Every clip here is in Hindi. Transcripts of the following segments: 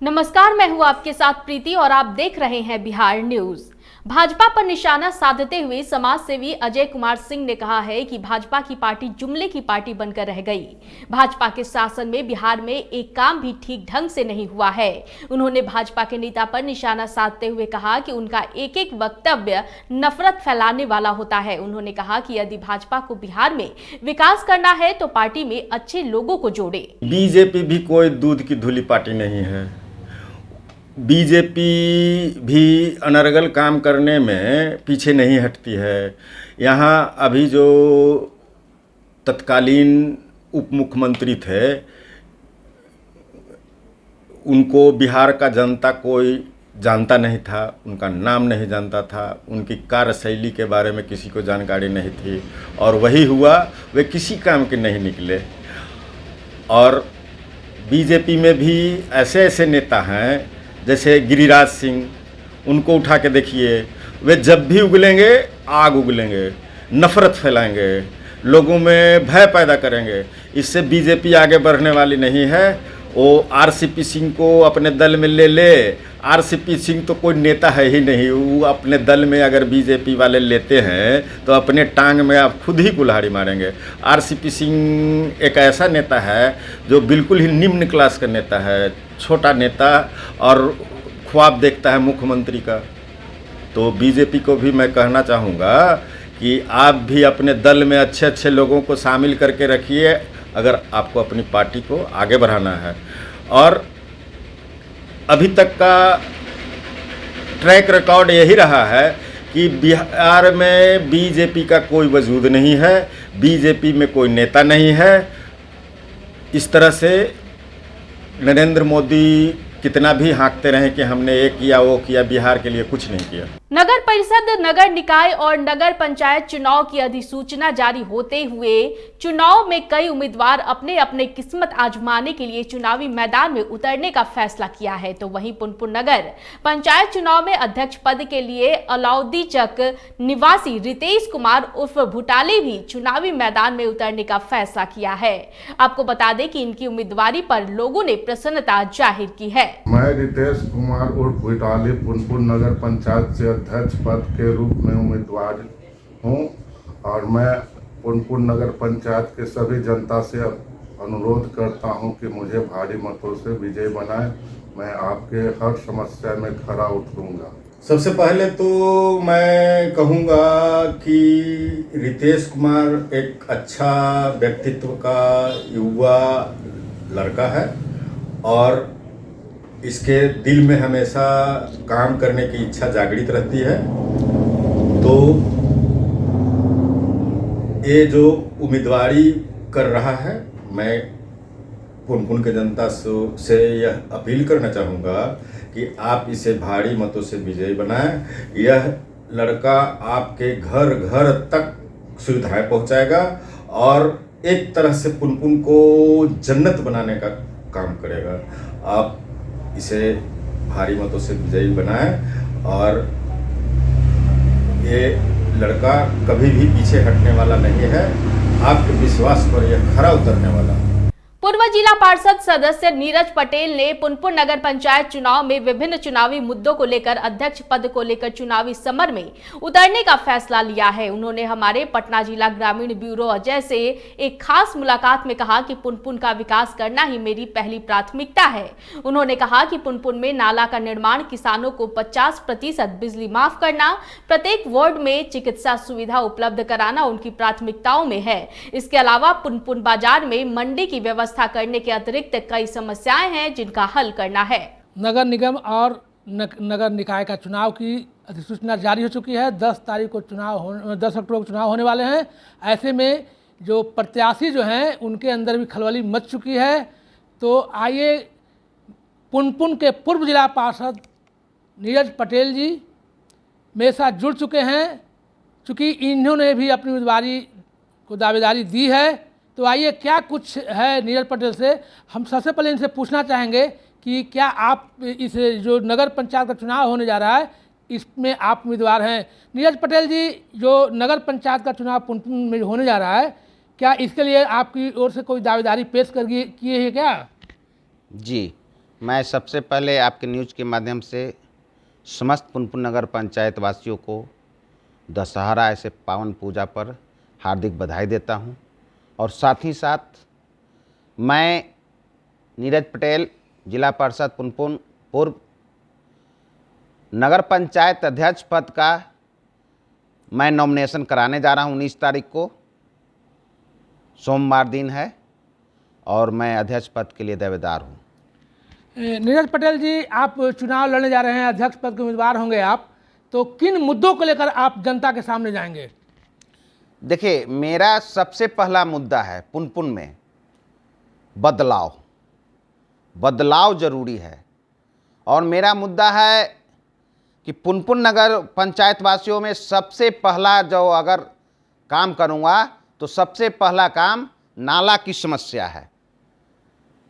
नमस्कार, मैं हूं आपके साथ प्रीति और आप देख रहे हैं बिहार न्यूज। भाजपा पर निशाना साधते हुए समाज सेवी अजय कुमार सिंह ने कहा है कि भाजपा की पार्टी जुमले की पार्टी बनकर रह गई। भाजपा के शासन में बिहार में एक काम भी ठीक ढंग से नहीं हुआ है। उन्होंने भाजपा के नेता पर निशाना साधते हुए कहा कि उनका एक एक वक्तव्य नफरत फैलाने वाला होता है। उन्होंने कहा कि यदि भाजपा को बिहार में विकास करना है तो पार्टी में अच्छे लोगों को जोड़े। बीजेपी भी कोई दूध की धुली पार्टी नहीं है। बीजेपी भी अनर्गल काम करने में पीछे नहीं हटती है। यहाँ अभी जो तत्कालीन उप मुख्यमंत्री थे, उनको बिहार का जनता कोई जानता नहीं था, उनका नाम नहीं जानता था, उनकी कार्यशैली के बारे में किसी को जानकारी नहीं थी और वही हुआ, वे किसी काम के नहीं निकले। और बीजेपी में भी ऐसे ऐसे नेता हैं जैसे गिरिराज सिंह, उनको उठा के देखिए, वे जब भी उगलेंगे आग उगलेंगे, नफरत फैलाएंगे, लोगों में भय पैदा करेंगे। इससे बीजेपी आगे बढ़ने वाली नहीं है। वो आरसीपी सिंह को अपने दल में ले। आरसीपी सिंह तो कोई नेता है ही नहीं। वो अपने दल में अगर बीजेपी वाले लेते हैं तो अपने टांग में आप खुद ही कुल्हाड़ी मारेंगे। आरसीपी सिंह एक ऐसा नेता है जो बिल्कुल ही निम्न क्लास का नेता है, छोटा नेता, और ख्वाब देखता है मुख्यमंत्री का। तो बीजेपी को भी मैं कहना चाहूँगा कि आप भी अपने दल में अच्छे अच्छे लोगों को शामिल करके रखिए अगर आपको अपनी पार्टी को आगे बढ़ाना है। और अभी तक का ट्रैक रिकॉर्ड यही रहा है कि बिहार में बीजेपी का कोई वजूद नहीं है, बीजेपी में कोई नेता नहीं है। इस तरह से नरेंद्र मोदी कितना भी हाँकते रहें कि हमने ये किया वो किया, बिहार के लिए कुछ नहीं किया। नगर परिषद, नगर निकाय और नगर पंचायत चुनाव की अधिसूचना जारी होते हुए चुनाव में कई उम्मीदवार अपने अपने किस्मत आजमाने के लिए चुनावी मैदान में उतरने का फैसला किया है। तो वहीं पुनपुन नगर पंचायत चुनाव में अध्यक्ष पद के लिए अलाउद्दी चक निवासी रितेश कुमार उर्फ भुटाले भी चुनावी मैदान में उतरने का फैसला किया है। आपको बता दें कि इनकी उम्मीदवारी पर लोगों ने प्रसन्नता जाहिर की है। मैं रितेश कुमार उर्फ भुटाले पुनपुन नगर पंचायत से अध्यक्ष पद के रूप में उम्मीदवार हूं और मैं पुनपुन नगर पंचायत के सभी जनता से अनुरोध करता हूं कि मुझे भारी मतों से विजयी बनाएं। मैं आपके हर समस्या में खरा उतरूंगा। सबसे पहले तो मैं कहूँगा कि रितेश कुमार एक अच्छा व्यक्तित्व का युवा लड़का है और इसके दिल में हमेशा काम करने की इच्छा जागृत रहती है। तो ये जो उम्मीदवारी कर रहा है, मैं पुनपुन के जनता से यह अपील करना चाहूँगा कि आप इसे भारी मतों से विजयी बनाएं। यह लड़का आपके घर घर तक सुविधाएं पहुँचाएगा और एक तरह से पुनपुन को जन्नत बनाने का काम करेगा। आप इसे भारी मतों से विजयी बनाएं और ये लड़का कभी भी पीछे हटने वाला नहीं है। आपके विश्वास पर यह खरा उतरने वाला है। पूर्व जिला पार्षद सदस्य नीरज पटेल ने पुनपुन नगर पंचायत चुनाव में विभिन्न चुनावी मुद्दों को लेकर अध्यक्ष पद को लेकर चुनावी समर में उतरने का फैसला लिया है। उन्होंने हमारे पटना जिला ग्रामीण ब्यूरो अजय से एक खास मुलाकात में कहा कि पुनपुन का विकास करना ही मेरी पहली प्राथमिकता है। उन्होंने कहा कि पुनपुन में नाला का निर्माण, किसानों को 50% बिजली माफ करना, प्रत्येक वार्ड में चिकित्सा सुविधा उपलब्ध कराना उनकी प्राथमिकताओं में है। इसके अलावा पुनपुन बाजार में मंडी की व्यवस्था करने के अतिरिक्त कई समस्याएं हैं जिनका हल करना है। नगर निगम और नगर निकाय का चुनाव की अधिसूचना जारी हो चुकी है। 10 अक्टूबर को चुनाव होने वाले हैं। ऐसे में जो प्रत्याशी जो हैं उनके अंदर भी खलबली मच चुकी है। तो आइए, पुनपुन के पूर्व जिला पार्षद नीरज पटेल जी मेरे साथ जुड़ चुके हैं, चूँकि इन्होंने भी अपनी उम्मीदवारी को दावेदारी दी है। तो आइए, क्या कुछ है नीरज पटेल से हम सबसे पहले इनसे पूछना चाहेंगे कि क्या आप इस जो नगर पंचायत का चुनाव होने जा रहा है इसमें आप उम्मीदवार हैं। नीरज पटेल जी, जो नगर पंचायत का चुनाव पुनपुन में होने जा रहा है, क्या इसके लिए आपकी ओर से कोई दावेदारी पेश किए है क्या? जी, मैं सबसे पहले आपके न्यूज़ के माध्यम से समस्त पुनपुन नगर पंचायत वासियों को दशहरा ऐसे पावन पूजा पर हार्दिक बधाई देता हूं और साथ ही साथ मैं नीरज पटेल जिला परिषद पुनपुन पूर्व नगर पंचायत अध्यक्ष पद का मैं नॉमिनेशन कराने जा रहा हूं 19 तारीख को, सोमवार दिन है और मैं अध्यक्ष पद के लिए दावेदार हूं। नीरज पटेल जी, आप चुनाव लड़ने जा रहे हैं, अध्यक्ष पद के उम्मीदवार होंगे आप, तो किन मुद्दों को लेकर आप जनता के सामने जाएंगे? देखिए, मेरा सबसे पहला मुद्दा है पुनपुन में बदलाव। बदलाव जरूरी है और मेरा मुद्दा है कि पुनपुन नगर पंचायत वासियों में सबसे पहला जो अगर काम करूंगा तो सबसे पहला काम नाला की समस्या है।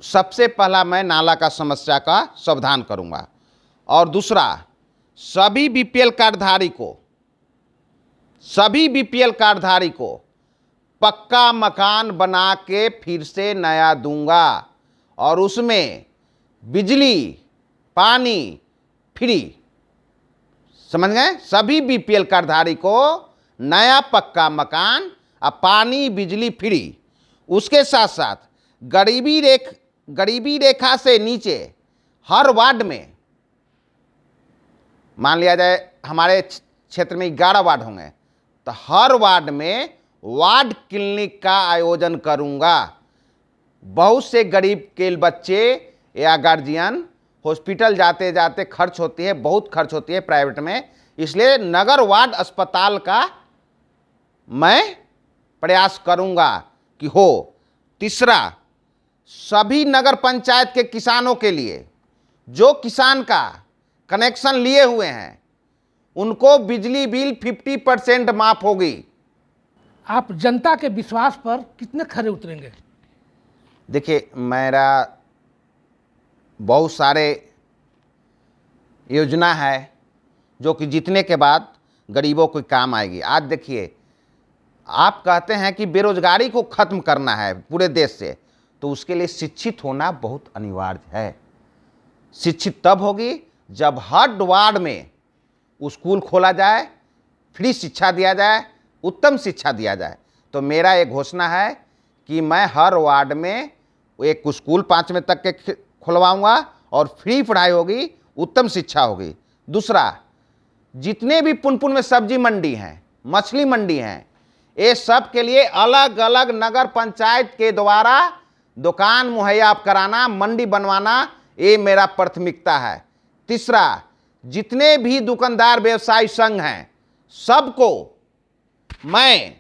सबसे पहला मैं नाला का समस्या का समाधान करूंगा और दूसरा सभी बीपीएल कार्डधारी को पक्का मकान बना के फिर से नया दूंगा और उसमें बिजली पानी फ्री। समझ गए? सभी बीपीएल कार्डधारी को नया पक्का मकान और पानी बिजली फ्री। उसके साथ साथ गरीबी रेखा से नीचे हर वार्ड में, मान लिया जाए हमारे क्षेत्र में 11 वार्ड होंगे तो हर वार्ड में वार्ड क्लिनिक का आयोजन करूंगा। बहुत से गरीब के बच्चे या गार्जियन हॉस्पिटल जाते जाते खर्च होती है, बहुत खर्च होती है प्राइवेट में, इसलिए नगर वार्ड अस्पताल का मैं प्रयास करूंगा कि हो। तीसरा, सभी नगर पंचायत के किसानों के लिए जो किसान का कनेक्शन लिए हुए हैं उनको बिजली बिल 50% माफ होगी। आप जनता के विश्वास पर कितने खरे उतरेंगे? देखिए, मेरा बहुत सारे योजना है जो कि जीतने के बाद गरीबों को काम आएगी। आज देखिए, आप कहते हैं कि बेरोजगारी को खत्म करना है पूरे देश से, तो उसके लिए शिक्षित होना बहुत अनिवार्य है। शिक्षित तब होगी जब हर वार्ड में स्कूल खोला जाए, फ्री शिक्षा दिया जाए, उत्तम शिक्षा दिया जाए। तो मेरा एक घोषणा है कि मैं हर वार्ड में एक स्कूल 5वीं तक के खुलवाऊंगा और फ्री पढ़ाई होगी, उत्तम शिक्षा होगी। दूसरा, जितने भी पुनपुन में सब्जी मंडी हैं, मछली मंडी हैं, ये सब के लिए अलग अलग नगर पंचायत के द्वारा दुकान मुहैया कराना, मंडी बनवाना, ये मेरा प्राथमिकता है। तीसरा, जितने भी दुकानदार व्यवसायी संघ हैं सबको मैं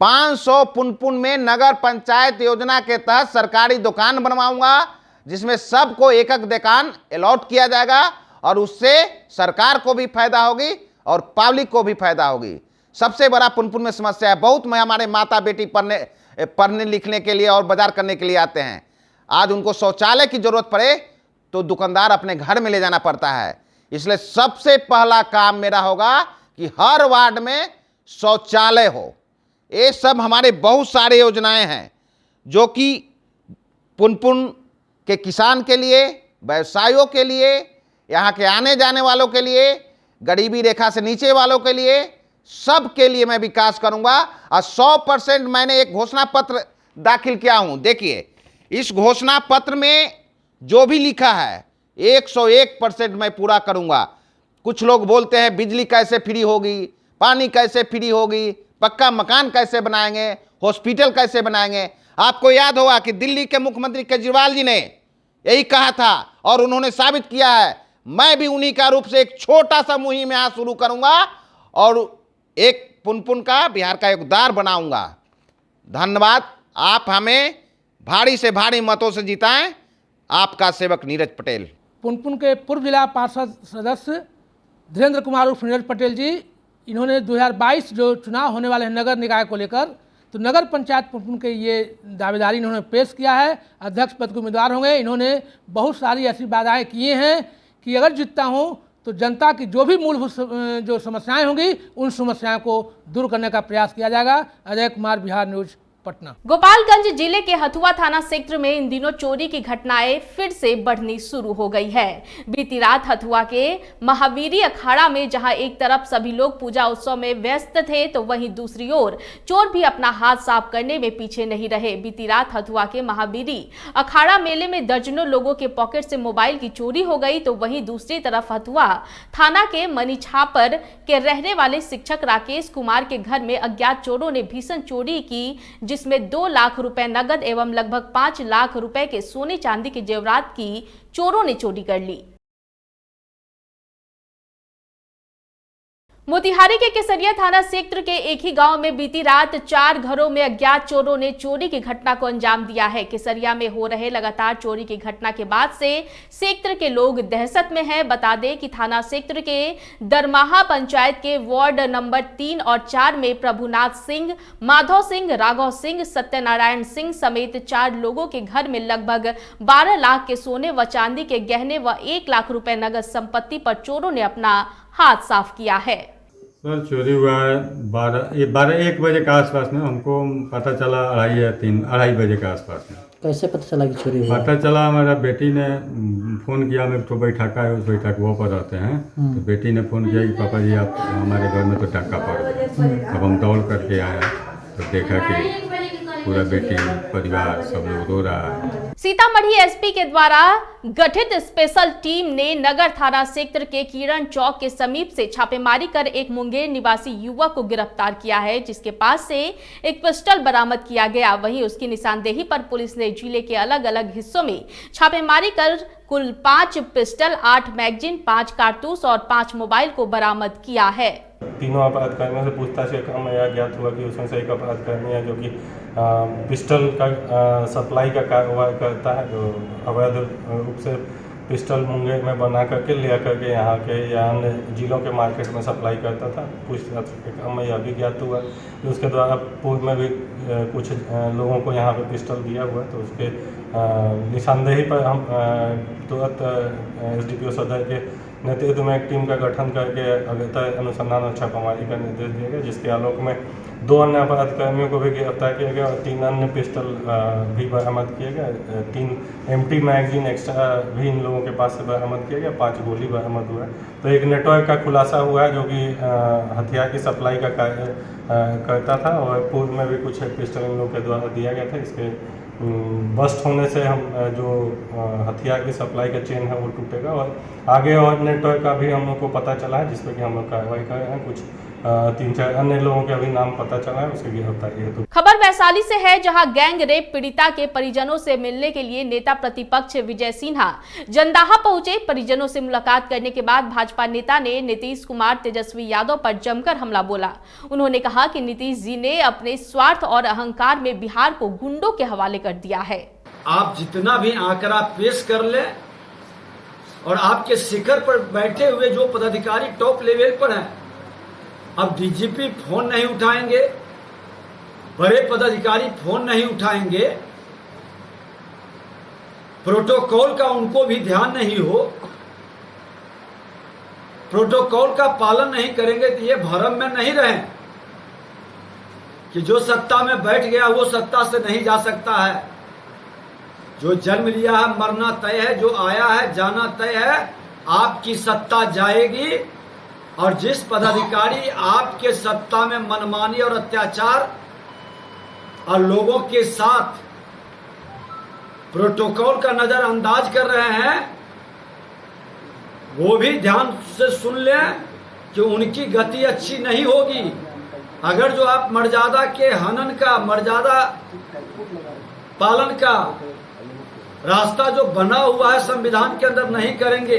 500 पुनपुन में नगर पंचायत योजना के तहत सरकारी दुकान बनवाऊंगा, जिसमें सबको एक एक दुकान अलॉट किया जाएगा और उससे सरकार को भी फायदा होगी और पब्लिक को भी फायदा होगी। सबसे बड़ा पुनपुन में समस्या है, बहुत में हमारे माता बेटी पढ़ने लिखने के लिए और बाजार करने के लिए आते हैं। आज उनको शौचालय की जरूरत पड़े तो दुकानदार अपने घर में ले जाना पड़ता है। इसलिए सबसे पहला काम मेरा होगा कि हर वार्ड में शौचालय हो। ये सब हमारे बहुत सारे योजनाएं हैं जो कि पुनपुन के किसान के लिए, व्यवसायियों के लिए, यहाँ के आने जाने वालों के लिए, गरीबी रेखा से नीचे वालों के लिए, सब के लिए मैं विकास करूंगा। और 100% मैंने एक घोषणा पत्र दाखिल किया हूं। देखिए, इस घोषणा पत्र में जो भी लिखा है 101% मैं पूरा करूंगा। कुछ लोग बोलते हैं बिजली कैसे फ्री होगी, पानी कैसे फ्री होगी, पक्का मकान कैसे बनाएंगे, हॉस्पिटल कैसे बनाएंगे। आपको याद होगा कि दिल्ली के मुख्यमंत्री केजरीवाल जी ने यही कहा था और उन्होंने साबित किया है। मैं भी उन्हीं का रूप से एक छोटा सा मुहिम यहाँ शुरू करूंगा और एक पुनपुन का बिहार का योगदार बनाऊंगा। धन्यवाद। आप हमें भारी से भारी मतों से जिताएं। आपका सेवक नीरज पटेल। पुनपुन के पूर्व जिला पार्षद सदस्य धीरेन्द्र कुमार उर्फ नीरज पटेल जी, इन्होंने 2022 जो चुनाव होने वाले हैं नगर निकाय को लेकर, तो नगर पंचायत पुनपुन के ये दावेदारी इन्होंने पेश किया है। अध्यक्ष पद के उम्मीदवार होंगे। इन्होंने बहुत सारी ऐसी वादाएँ किए हैं कि अगर जीतता हूँ तो जनता की जो भी मूलभूत जो समस्याएं होंगी उन समस्याओं को दूर करने का प्रयास किया जाएगा। अजय कुमार, बिहार न्यूज़। पटना। गोपालगंज जिले के हथुआ थाना क्षेत्र में इन दिनों चोरी की घटनाएं फिर से बढ़नी शुरू हो गई है। बीती रात हथुआ के महावीरी अखाड़ा में जहां एक तरफ सभी लोग पूजा उत्सव में व्यस्त थे, तो वहीं दूसरी ओर चोर भी अपना हाथ साफ करने में पीछे नहीं रहे। बीती रात हथुआ के महावीरी अखाड़ा मेले में दर्जनों लोगों के पॉकेट से मोबाइल की चोरी हो गई, तो वहीं दूसरी तरफ हथुआ थाना के मनीछापर के रहने वाले शिक्षक राकेश कुमार के घर में अज्ञात चोरों ने भीषण चोरी की, जिसमें 2 लाख रुपए नगद एवं लगभग 5 लाख रुपए के सोने चांदी के जेवरात की चोरों ने चोरी कर ली। मोतिहारी के केसरिया थाना क्षेत्र के एक ही गांव में बीती रात 4 घरों में अज्ञात चोरों ने चोरी की घटना को अंजाम दिया है। केसरिया में हो रहे लगातार चोरी की घटना के बाद से क्षेत्र के लोग दहशत में हैं। बता दें कि थाना क्षेत्र के दरमाहा पंचायत के वार्ड नंबर 3 और 4 में प्रभुनाथ सिंह, माधव सिंह, राघव सिंह, सत्यनारायण सिंह समेत 4 लोगों के घर में लगभग 12 लाख के सोने व चांदी के गहने व 1 लाख रुपए नगद संपत्ति पर चोरों ने अपना हाथ साफ किया है। सर चोरी हुआ है 12-1 बजे के आसपास में। हमको पता चला 2:30 बजे के आसपास में। कैसे पता चला कि चोरी हुआ? पता चला हमारा बेटी ने फ़ोन किया। मैं तो बैठका है, उस बैठक वो पर रहते हैं, तो बेटी ने फ़ोन किया कि पापा जी आप हमारे घर में तो डाका पड़ गया। अब हम दौड़ करके आए तो देखा कि पूरा बेटी परिवार सब लोग रो रहा है। सीतामढ़ी एसपी के द्वारा गठित स्पेशल टीम ने नगर थाना क्षेत्र के किरण चौक के समीप से छापेमारी कर एक मुंगेर निवासी युवक को गिरफ्तार किया है, जिसके पास से एक पिस्टल बरामद किया गया। वहीं उसकी निशानदेही पर पुलिस ने जिले के अलग अलग हिस्सों में छापेमारी कर कुल 5 पिस्टल, 8 मैगजीन, 5 कारतूस और 5 मोबाइल को बरामद किया है। तीनों अपराधकर्मियों से पूछताछ के क्रम में यह ज्ञात हुआ कि उसमें से एक अपराधकर्मी है जो कि पिस्टल का सप्लाई का कारोबार करता है, जो अवैध रूप से पिस्टल मुंगेर में बना करके ले करके यहाँ के या अन्य जिलों के मार्केट में सप्लाई करता था। पूछताछ के क्रम में यह भी ज्ञात हुआ कि उसके द्वारा पूर्व में भी कुछ लोगों को यहाँ पे पिस्टल दिया हुआ, तो उसके निशानदेही पर हम तुरंत SDPO सदर के नेतृत्व में एक टीम का गठन करके अग्रतर अनुसंधान और छापामारी का निर्देश दिया गया, जिसके आलोक में 2 अन्य अपराधकर्मियों को भी गिरफ्तार किया गया और 3 अन्य पिस्टल भी बरामद किए गए। 3 एम्प्टी मैगजीन एक्स्ट्रा भी इन लोगों के पास से बरामद किया गया। 5 गोली बरामद हुआ है। तो एक नेटवर्क का खुलासा हुआ है जो कि हथियार की सप्लाई का कार्य करता था और पूर्व में भी कुछ पिस्टल इन लोगों के द्वारा दिया गया था। इसके बस्ट होने से हम जो हथियार की सप्लाई का चेन है वो टूटेगा और आगे और नेटवर्क का भी हम लोग को पता चला है, जिसपे कि हम लोग कार्रवाई कर रहे हैं। कुछ 3-4 अन्य लोगों के अभी नाम पता चला है, उसकी गिरफ्तारी है। तो खबर वैशाली से है, जहां गैंग रेप पीड़िता के परिजनों से मिलने के लिए नेता प्रतिपक्ष विजय सिन्हा जंदाहा पहुंचे। परिजनों से मुलाकात करने के बाद भाजपा नेता ने नीतीश कुमार, तेजस्वी यादव पर जमकर हमला बोला। उन्होंने कहा कि नीतीश जी ने अपने स्वार्थ और अहंकार में बिहार को गुंडों के हवाले कर दिया है। आप जितना भी आंकड़ा पेश कर ले और आपके शिखर पर बैठे हुए जो पदाधिकारी टॉप लेवल पर हैं, अब डीजीपी फोन नहीं उठाएंगे, बड़े पदाधिकारी फोन नहीं उठाएंगे, प्रोटोकॉल का उनको भी ध्यान नहीं हो, प्रोटोकॉल का पालन नहीं करेंगे, तो ये भरम में नहीं रहें कि जो सत्ता में बैठ गया वो सत्ता से नहीं जा सकता है। जो जन्म लिया है मरना तय है, जो आया है जाना तय है। आपकी सत्ता जाएगी और जिस पदाधिकारी आपके सत्ता में मनमानी और अत्याचार और लोगों के साथ प्रोटोकॉल का नजरअंदाज कर रहे हैं, वो भी ध्यान से सुन लें कि उनकी गति अच्छी नहीं होगी। अगर जो आप मर्यादा के हनन का, मर्यादा पालन का रास्ता जो बना हुआ है संविधान के अंदर नहीं करेंगे,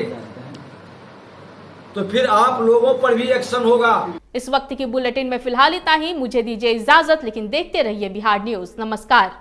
तो फिर आप लोगों पर भी एक्शन होगा। इस वक्त की बुलेटिन में फिलहाल इतना ही। मुझे दीजिए इजाजत, लेकिन देखते रहिए बिहार न्यूज। नमस्कार।